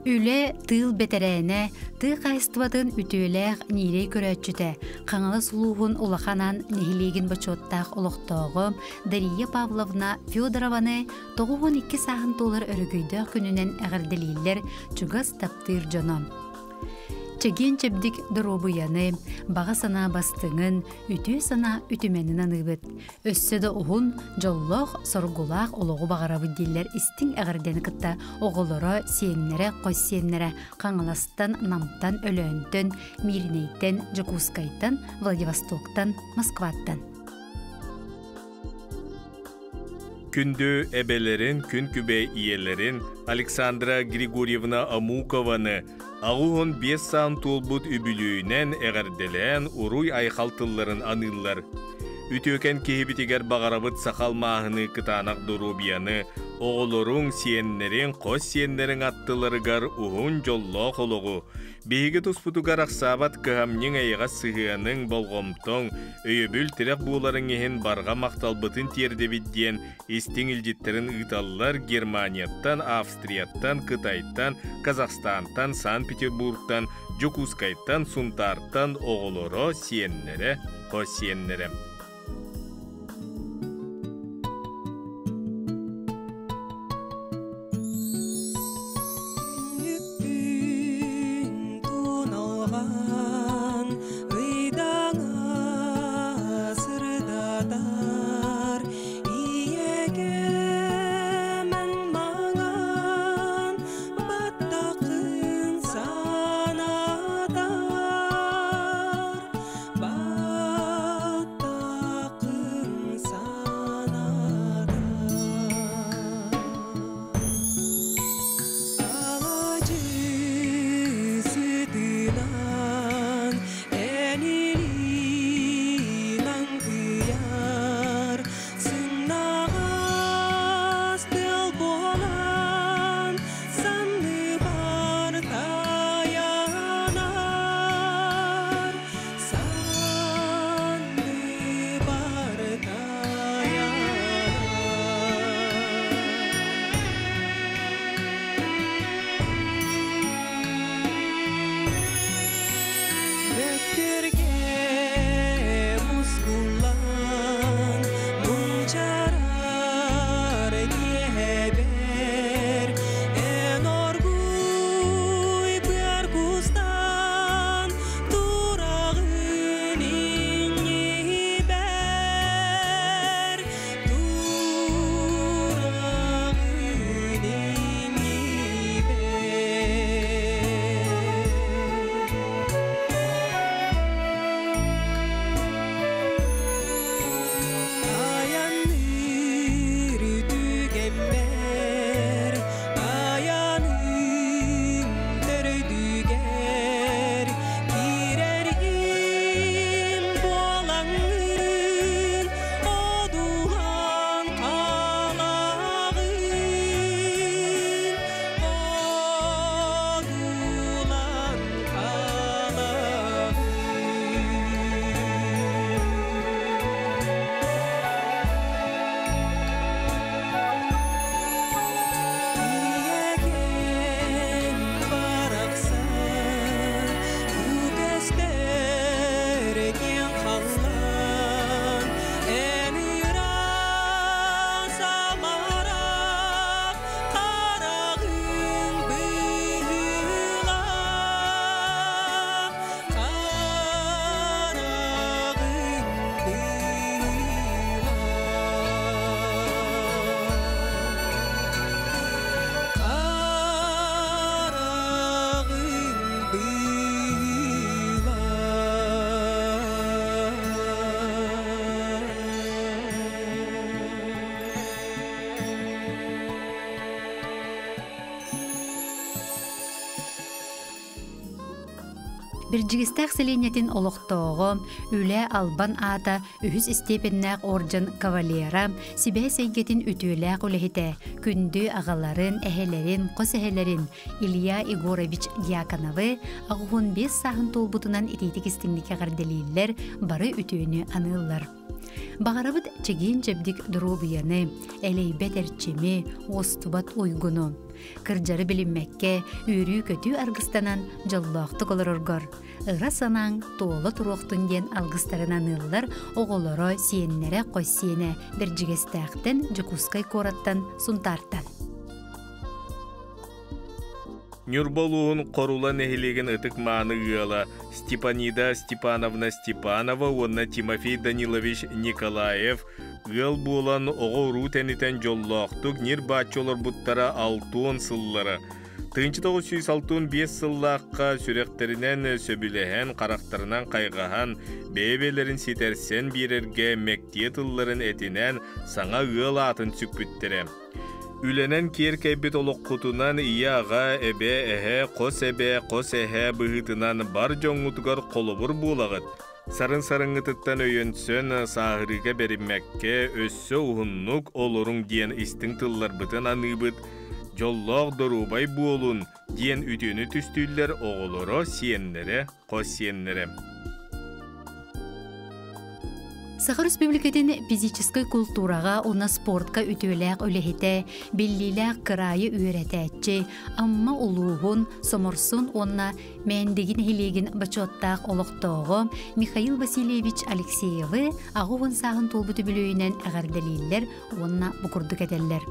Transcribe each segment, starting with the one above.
Üle tıl beterene, tı kayıstvatın ütüleğ nirey körötçüte, kanılı suluğun ulakanan nehiligin başottağ oluqtağım Dariya Pavlovna Fyodorovanı 92 sağın dolar örgüydü gününen əğirdeliyler çugas taptır canım. Çegen çebdik dorobu yanı, bağa sana bastığın, ütü sana ütümenin anıbıt. Össöde oğun, jolloq, sorgulaq oluğu bağırabı diller istin əğirdeni kıtta oğulları siyenlere, qoz siyenlere, kanılastan, namtan, ölöntön, Mirneyten, Jakuskaytan, Vladivostoktan, Moskvattan. Kündü ebelerin, künkübe iyelerin Aleksandra Grigorievna Amukovanı Ağuhun 5 sağın tolbut übülüğünen eğerdelen uruy ayxaltılların anıllar. Ütüken kehibitiger bağarabıt sakalmağını kıtanak durubiyanı, oğulurun siyenlerin, kos siyenlerin attılarıgar uhun jolloq oluğu. Bihigi tusputugar aksabat kıhamnin ayığa sıhıyanın bolgomton, öyöbül tirek buğların ehin barga maktalbıtın tiyerdebit diyen istin ilcitlerin ıtallar Germaniyattan, Avstriyattan, Kıtayttan, Kazakstan'tan, Sankt-Peterburg'tan, Jokuskayttan, Suntar'tan oğuluru siyenlere, kos siyenlere. Birjigistaq selenyetin oloqtoğum, üle alban ata, ühüz istepennaq orjan kavalera, sibe seygetin ütüleq ulehite, kündü ağaların, ehelerin, qos ehelerin, İlya Igorovich Dyakonovı, ağuhun 5 sahın tolbutunan ititik istinlik ağır deliller, barı ütüğünü anıllar. Бағарабыт чегин жебдик дұрубияны, әлейбет әрчеми, остубат ойгуну. Кыржары білінмәкке, үйрі көтü аргыстанан жаллақты колороргор. Ыра санаң тоолы туруқтын ден алгыстарынан ыллар оғолоро сиеннере қос сиене бір жігестәқтен жүкускай кораттан сунтартан. Нюрболуын qoruла нехилеген ытык мааны ыала Степанида Степановна Степанова, онна Тимофей Данилович Николаев, ыл болан оғо рутенитен жоллақтук нир бачолар буттара 6 сыллары. Тынчы 965 сыллаққа сүректерінен сөбілеген, қарақтарынан қайғахан, бейбелерін сетерсен берерге мектетылларын етінен саңа ыл атын сүкпіттірі. Үленен кер кәйбет олық құтынан ияға әбе әхе, қос әхе бұғытынан бар жоңғытығар қолыбыр болағыд. Сарын-сарыңғытыттан өйінсен сағырыға беріммәкке өссі ұғыннық олырың ден істің тыллар бұтын аныбыд. Жоллақ дұрубай болун ден үтіні түстүйлер оғылыры сиенлері, қос сиенлері. Сахар Республикатын физической культураға, оны спортқа үтіләк өліхеті, беллиләк қырайы үйретәтчі, амма ұлуғын, соморсын онна мәндігін хилеген бачоттақ олықтоғы Михаил Васильевич Алексеевы ағуын сағын толбыты білуінен әғарделейлер онна бұқырдық әдәлер.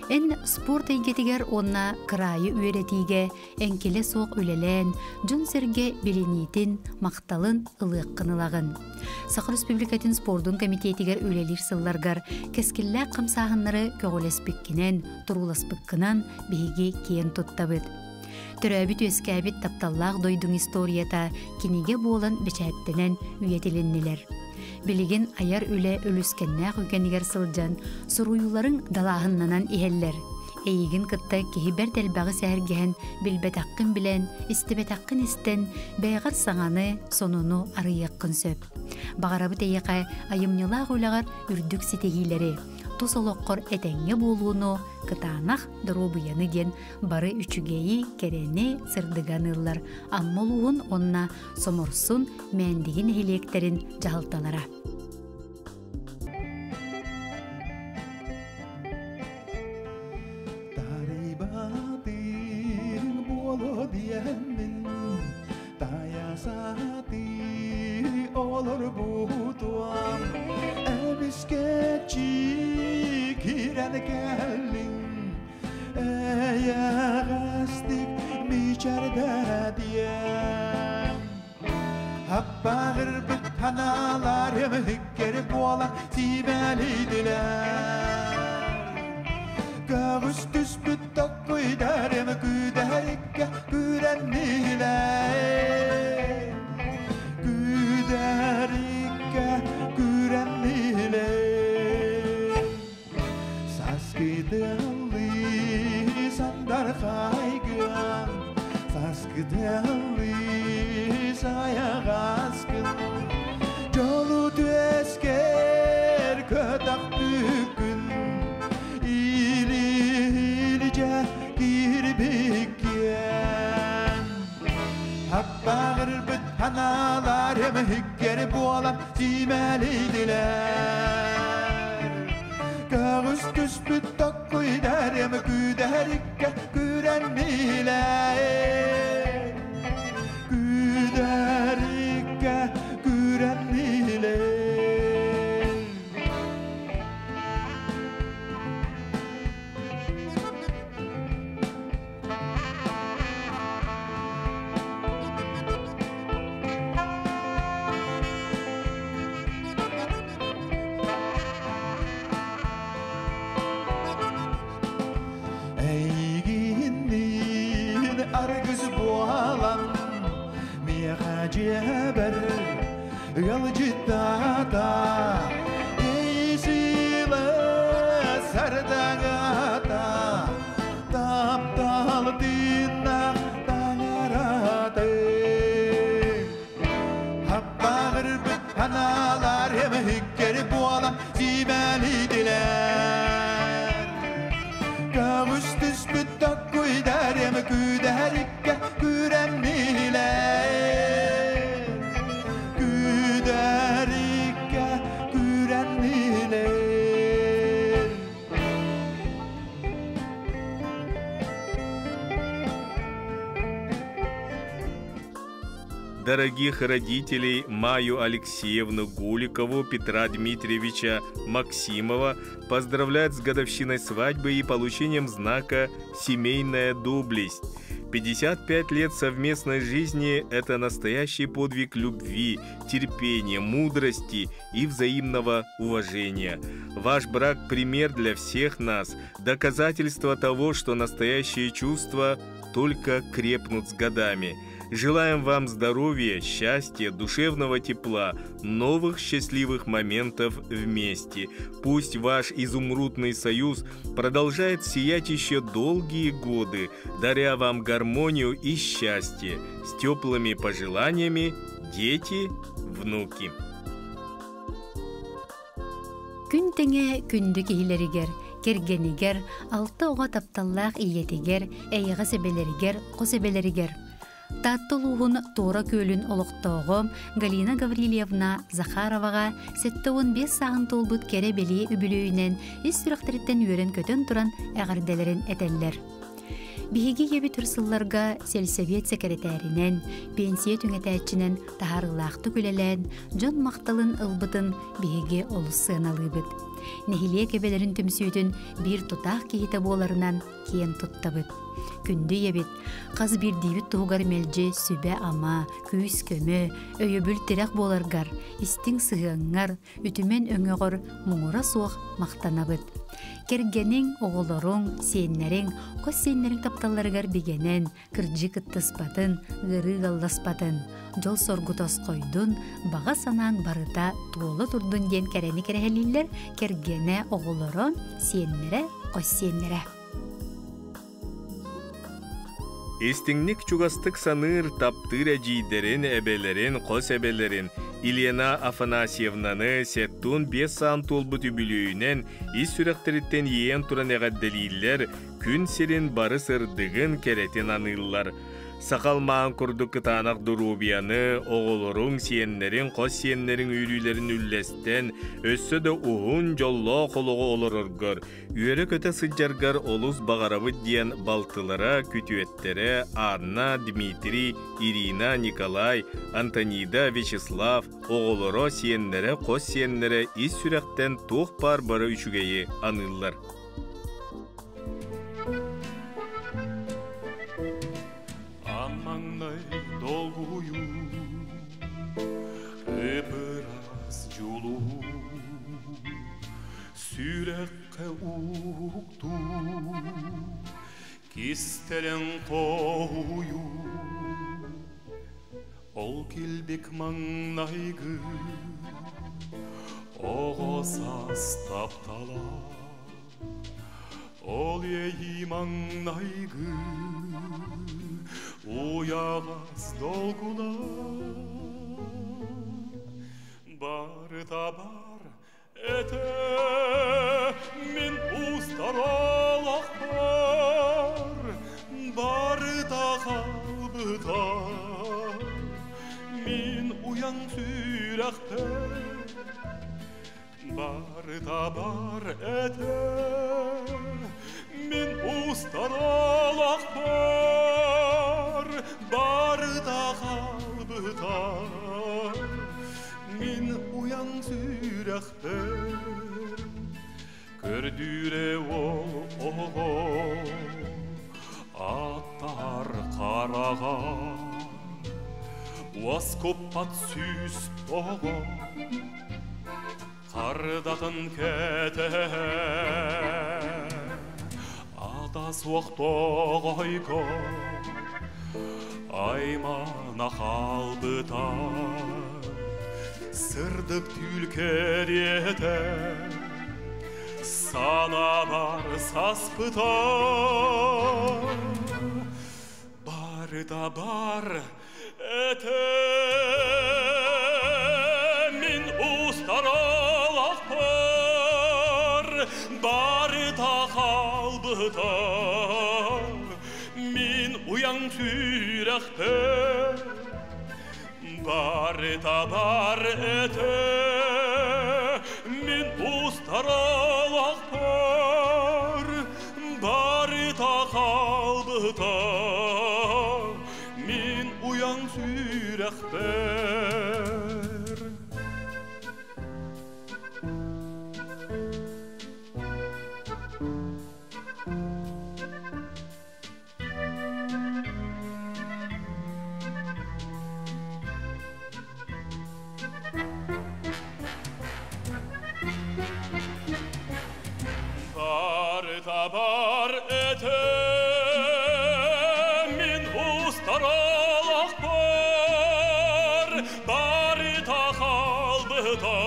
Эн спорт эйгетигер онна кырайы үйретиге, энкеле соқ үлелен, жон серге беленитин, мақталын ылыққынылағын. Сахар Республикатын спордун комитетигер үлелер сылларгар, кескіллі қамсағынлары көгілеспіккінен, тұруласпіккінан бейге кейін тұттабыд. Түрәбіт өскәбіт тапталлақ дойдың историята кенеге болын бечәттінен үйетіленнелер. Билеген аяр үле өліскеннәқ үкенігер сылжан, сұруюларын далағыннанан ихеллер. Эйген кытта кеhi бәр тәлбағы сәргіген білбәтаққын білен, істібәтаққын істен, бәйғар саңаны сонуну арыяққын сөп. Бағарабы тәйеқа айымнылақ өлағар үрдік сетегилері. Тус олоққор әтәңе болуыну, кытанақ дұрубияны ген бары үчігейі керені сырдыганылар. Аммолуын онна соморсын мәндігін электерін жағылталара. Habbağır bit hanalarım hükkeri boğala tibeliydiler. Kağız tüspüt takıydarım güderikke gürenliler. Güderikke gürenliler. Saskıdalı sandar kaygın, saskıdalı ayağa askın, yolu düesker kötak bükün, ilce girbikken. Habbağır büt hanalar hem hükkeri boğalar cimelidiler. Kağız küspüt takıydar hem güderikke gürenmiler. Güderikke gürenliler. Eyginnin argız boğalan Ceber yalıcı dağda Eysile sardağada Taptal dinler dağaradı Habbağır büt hanalar hem hükkeri boğalan cimelidiler. Kağız tüspüt takıydar hem güderikke gürenliler. Güderikke gürenliler. дорогих родителей Маю Алексеевну Гуликову, Петра Дмитриевича Максимова поздравляют с годовщиной свадьбы и получением знака «Семейная доблесть». 55 лет совместной жизни – это настоящий подвиг любви, терпения, мудрости и взаимного уважения. Ваш брак – пример для всех нас, доказательство того, что настоящие чувства только крепнут с годами. Желаем вам здоровья, счастья, душевного тепла, новых счастливых моментов вместе. Пусть ваш изумрудный союз продолжает сиять еще долгие годы, даря вам гармонию и счастье. С теплыми пожеланиями, дети, внуки. Күн теңе күнді кейлерігер, кергенігер, алты оға тапталлақ иетігер, әйіға себелерігер, қосебелерігер. Таттылуғын тура көлін олықтауғы Галина Гаврилевна Захароваға 7-15 сағын толбыт кере белі үбілөйінен ес сүріқтеріттен өрін көтін тұран әғірделерін әтеллер. Биһиги ебі түрсылларға сельсовет секретаринен, пенсия түңетәтчінен тахарылақты күлелән, Джон Мақталын ылбытын биһиги олысын алыбыт. Нехилия кебелерін түмсүйдін бір тұтақ кейті боларынан кен тұттабыт. Күнді ебет, қаз бір дейбіт тұғығар мәлже сүбә ама, күйіс көмі, өйөбіл тірек боларғар, істің сығыңар, үтімен өңіғыр мұңыра суық мақтанабыт. Кергенің оғылырың, сеннерің, қос сеннерің тапталарығар бігенен, кірджі кыттыспатын, ғыры ғалдаспатын. Жол соргутос қойдun, баға санаң барыта туолы тұрдun ден кәрәні кәрәхелілер, кергене оғылырың, сеннере, қос сеннере. Эстиңник чугастык саныр таптыр әжейдерін, әбелерін, қос әбелерін, Елена Афанасьевнаны сеттун 5 сан толбы түбілүйінен ис сүрәқтеріттен еен тұран әғадделейлер күн серін бары сырдығын кәретін анылар. Сақалмаан күрдік кытанақ дұрубияны, оғылырың сиеннерін, қос сиеннерін үйрілерін үллестен, өссі де ұғын жолло қолығы олырырғыр. Үйері көті сыджарғар олус бағарабыд дейін балтылара, күтуеттері Анна, Дмитрий, Ирина, Николай, Антонида, Вячеслав, оғылыры сиеннері, қос сиеннері ис сүрәқтен тоқ бар бары үшігейі анылар. Долгую эпырас жолу сүрекке укту кистелен қою ол келбек маңнайгы оғосас таптала ол ей маңнайгы уягас долгуна бар да бар эте мен устаралақ бар да қалбыта мен уяң сүрәқті бар да бар эте мен устаралақ бар да қалбыта мен уяң сүрәқті көрдүре ол оғо аттар қараға уаскоппат сүз оғо қардатын кәті ата суақтоғайко аймана қалбыта сырдық түлкерете сана бар саспыта бар да бар эте мен устаралақ бар да қалбыта мен уяң сүрәқті бар да бар эте мен устаралақ бар да қалбыта мен уяң сүрәқті сүйрәхтер. Бар эте мин устаралах бар тахалбыта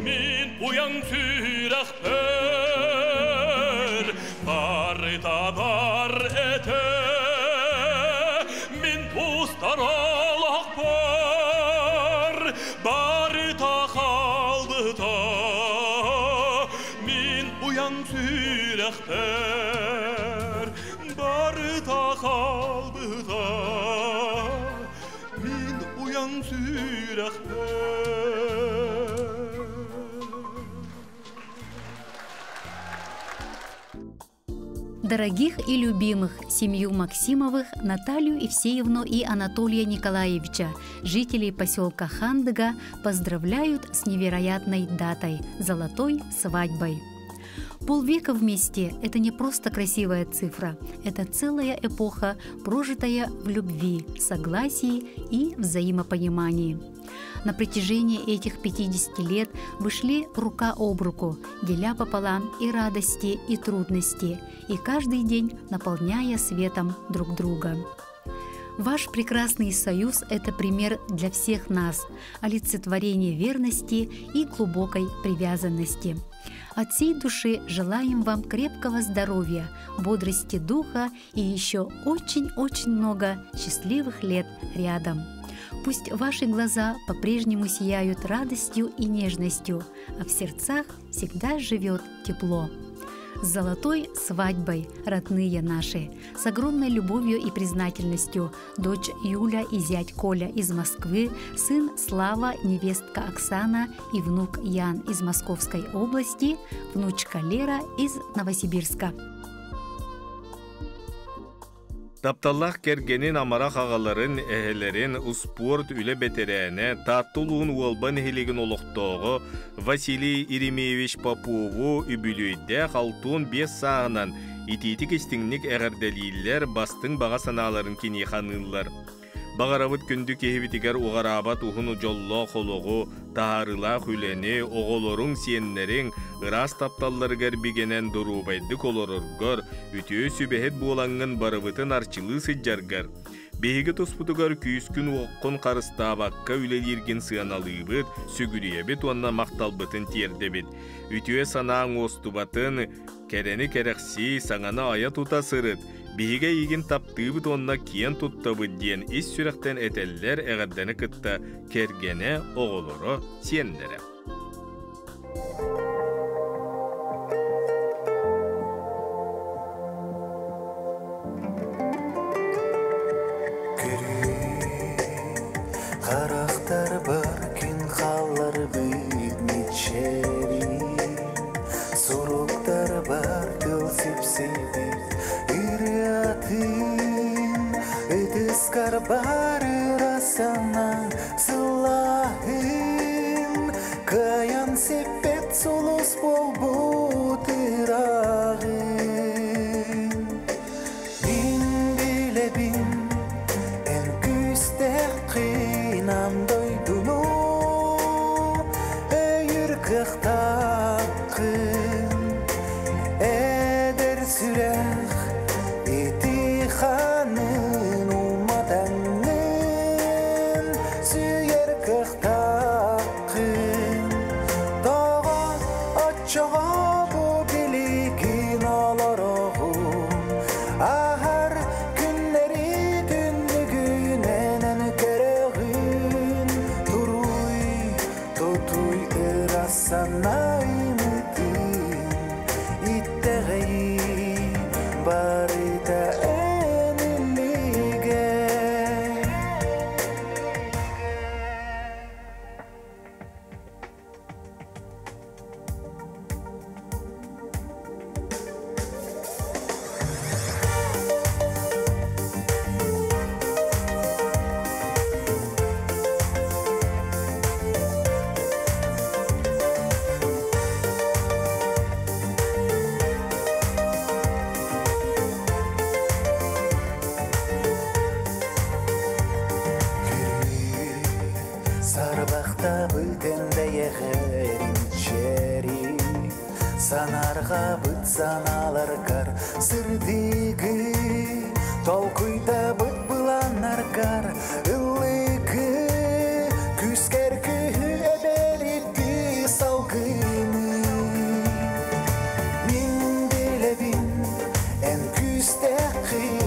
мин уян сүйрәхтер. Бар эте мин устаралах бар тахалбыта уян сүйрәхтер. Бары тахалбыта мин уян сүйрәхтер. Дорогих и любимых семью Максимовых Наталью Евсеевну и Анатолия Николаевича, жителей поселка Хандыга, поздравляют с невероятной датой – золотой свадьбой. Полвека вместе – это не просто красивая цифра, это целая эпоха, прожитая в любви, согласии и взаимопонимании. На протяжении этих 50 лет вы шли рука об руку, деля пополам и радости, и трудности, и каждый день наполняя светом друг друга. Ваш прекрасный союз – это пример для всех нас, олицетворение верности и глубокой привязанности. От всей души желаем вам крепкого здоровья, бодрости духа и еще очень-очень много счастливых лет рядом. Пусть ваши глаза по-прежнему сияют радостью и нежностью, а в сердцах всегда живет тепло. С золотой свадьбой, родные наши, с огромной любовью и признательностью дочь Юля и зять Коля из Москвы, сын Слава, невестка Оксана и внук Ян из Московской области, внучка Лера из Новосибирска. Тапталлах кергенин амарах ағаларын әхелерин спорт үлі бетерәне таттулуын уолбан хелеген олықтоғы Василий Иремеевич Попову үбілүйді қалтуын 5 сағынан итетік істіңнік әғірдәлейлер бастың баға саналарын кені қанылар. Бағарабыт күнді кехебітігер уғарабат ұғыны жолла қолығы, тағарыла хүлені, оғылырың сиеннерің, ырас тапталларығар бігенен дұрубайды колорырғар, үтіе сүбәхет болаңын барыбытын арчылы сыджарғар. Бейгі тұспытығар күйіскін оққын қарыстабаққа үлелерген сыяналыбыт, сүгіребет онна мақталбытын тердебет. Үтіе санаң остубатын, кәрені кәрәқси саңана ая тута сырыт. Биһиге ийгин таптыыбыт онна киен туттабыт диэн ис сүрэхтэн этеллер эҕэрдэни кытта кергене оҕолоро сиэннере. Харахтар бар күн халлар бүйт мечери, суруктар бар тыл сипсибит. Этискар бары расана сылахин, каян сепет сулус болбут ирағин. Бин билебин, эн күстер қинан дойдуну, өйір қықтақын, эдер сүрәқ, итиханын уматанын, сүйер қықтақын, таға атчаға бұ білігін аларағым, ағар күннері түндігінен кәрігін, тұруй ырасанай мүтін, иттәғай барыта әніліге. санарға бұт саналар кар сырдығы толкуйда бұт бұланар кар ылығы күскер күхі әбелетті салғыны мен белебін ән күстәқи